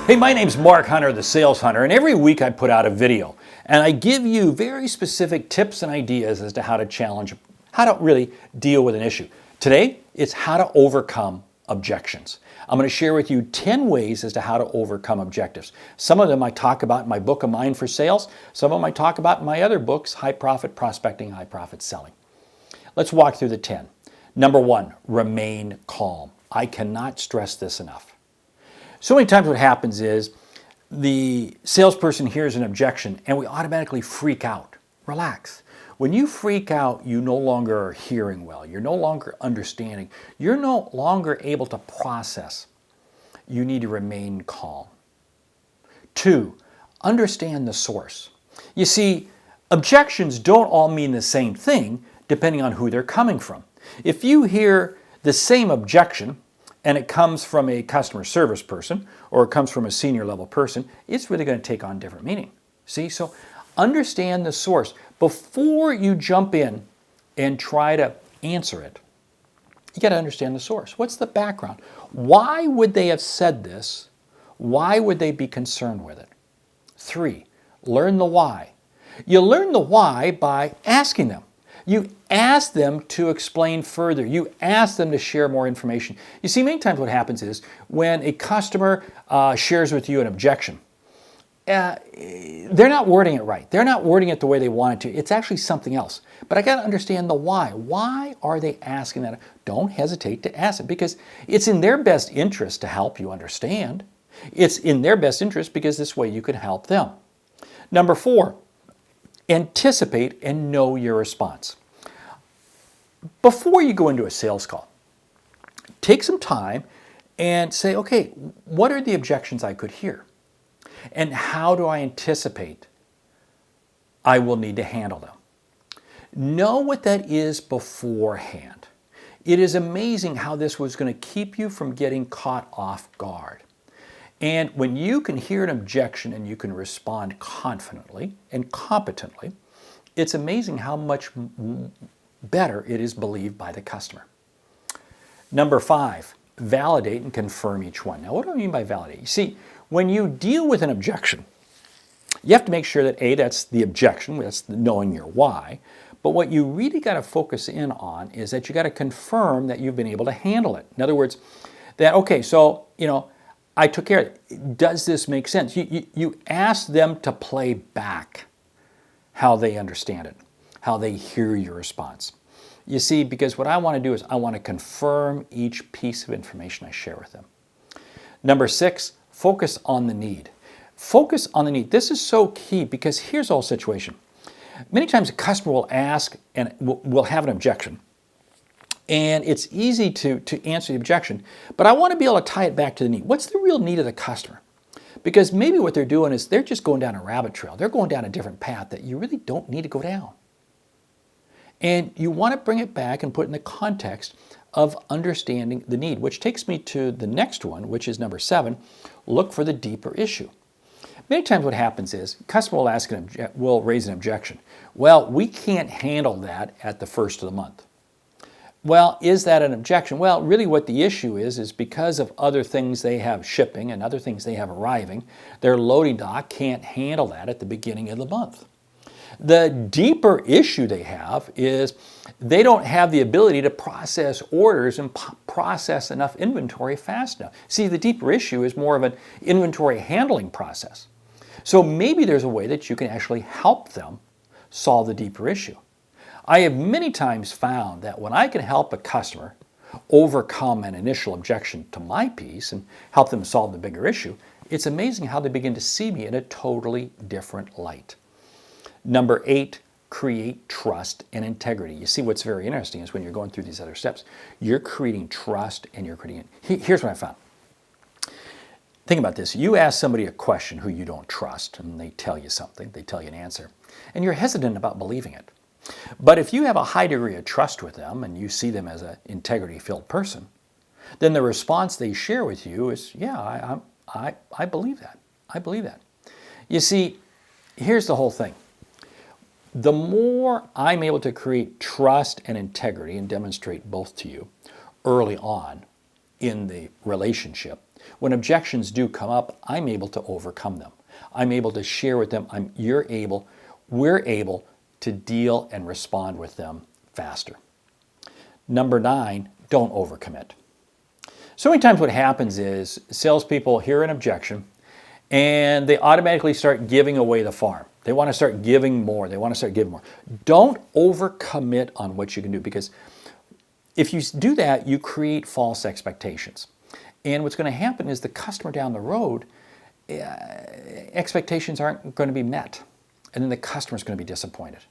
Hey, my name's Mark Hunter, the Sales Hunter, and every week I put out a video and I give you very specific tips and ideas as to how to really deal with an issue. Today, it's how to overcome objections. I'm going to share with you 10 ways as to how to overcome objectives. Some of them I talk about in my book, A Mind for Sales. Some of them I talk about in my other books, High Profit Prospecting, High Profit Selling. Let's walk through the 10. Number 1, remain calm. I cannot stress this enough. So many times what happens is the salesperson hears an objection and we automatically freak out. Relax. When you freak out, you no longer are hearing well. You're no longer understanding. You're no longer able to process. You need to remain calm. 2, understand the source. You see, objections don't all mean the same thing depending on who they're coming from. If you hear the same objection and it comes from a customer service person or it comes from a senior level person, it's really going to take on different meaning. See, so understand the source. Before you jump in and try to answer it, you got to understand the source. What's the background? Why would they have said this? Why would they be concerned with it? 3, learn the why. You learn the why by asking them. You ask them to explain further. You ask them to share more information. You see, many times what happens is when a customer shares with you an objection, they're not wording it right. They're not wording it the way they want it to. It's actually something else. But I got to understand the why. Why are they asking that? Don't hesitate to ask it because it's in their best interest to help you understand. It's in their best interest because this way you can help them. Number 4, anticipate and know your response. Before you go into a sales call, take some time and say, okay, what are the objections I could hear? And how do I anticipate I will need to handle them? Know what that is beforehand. It is amazing how this was going to keep you from getting caught off guard. And when you can hear an objection and you can respond confidently and competently, it's amazing how much better it is believed by the customer. Number 5, validate and confirm each one. Now, what do I mean by validate? You see, when you deal with an objection, you have to make sure that A, that's the objection, that's knowing your why, but what you really got to focus in on is that you got to confirm that you've been able to handle it. In other words, that, okay, so, I took care of it. Does this make sense? You ask them to play back how they understand it, how they hear your response. You see, because what I want to do is I want to confirm each piece of information I share with them. Number 6, focus on the need. Focus on the need. This is so key because here's the whole situation. Many times a customer will ask and will have an objection. And it's easy to answer the objection, but I want to be able to tie it back to the need. What's the real need of the customer? Because maybe what they're doing is they're just going down a rabbit trail. They're going down a different path that you really don't need to go down. And you want to bring it back and put it in the context of understanding the need, which takes me to the next one, which is number 7, look for the deeper issue. Many times what happens is customer will raise an objection. Well, we can't handle that at the first of the month. Well, is that an objection? Well, really what the issue is because of other things they have shipping and other things they have arriving, their loading dock can't handle that at the beginning of the month. The deeper issue they have is they don't have the ability to process orders and process enough inventory fast enough. See, the deeper issue is more of an inventory handling process. So maybe there's a way that you can actually help them solve the deeper issue. I have many times found that when I can help a customer overcome an initial objection to my piece and help them solve the bigger issue, it's amazing how they begin to see me in a totally different light. Number 8, create trust and integrity. You see, what's very interesting is when you're going through these other steps, you're creating trust and you're creating it. Here's what I found. Think about this. You ask somebody a question who you don't trust and they tell you something, they tell you an answer, and you're hesitant about believing it. But if you have a high degree of trust with them and you see them as an integrity-filled person, then the response they share with you is, yeah, I believe that. I believe that. You see, here's the whole thing. The more I'm able to create trust and integrity and demonstrate both to you early on in the relationship, When objections do come up, I'm able to overcome them. I'm able to share with them. We're able to deal and respond with them faster. Number 9, don't overcommit. So many times what happens is salespeople hear an objection and they automatically start giving away the farm. They want to start giving more. They want to start giving more. Don't overcommit on what you can do, because if you do that, you create false expectations. And what's going to happen is the customer down the road, expectations aren't going to be met. And then the customer's going to be disappointed.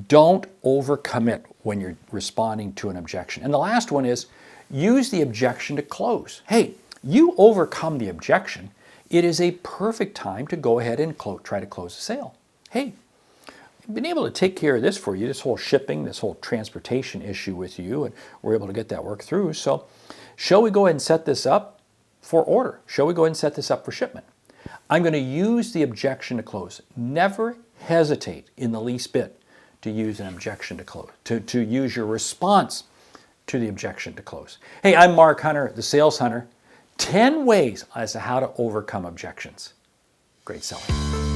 Don't overcommit when you're responding to an objection. And the last one is use the objection to close. Hey, you overcome the objection. It is a perfect time to go ahead and try to close the sale. Hey, I've been able to take care of this for you, this whole shipping, this whole transportation issue with you, and we're able to get that work through. So shall we go ahead and set this up for order? Shall we go ahead and set this up for shipment? I'm going to use the objection to close. Never hesitate in the least bit to use an objection to close, to use your response to the objection to close. Hey, I'm Mark Hunter, the Sales Hunter. 10 ways as to how to overcome objections. Great selling.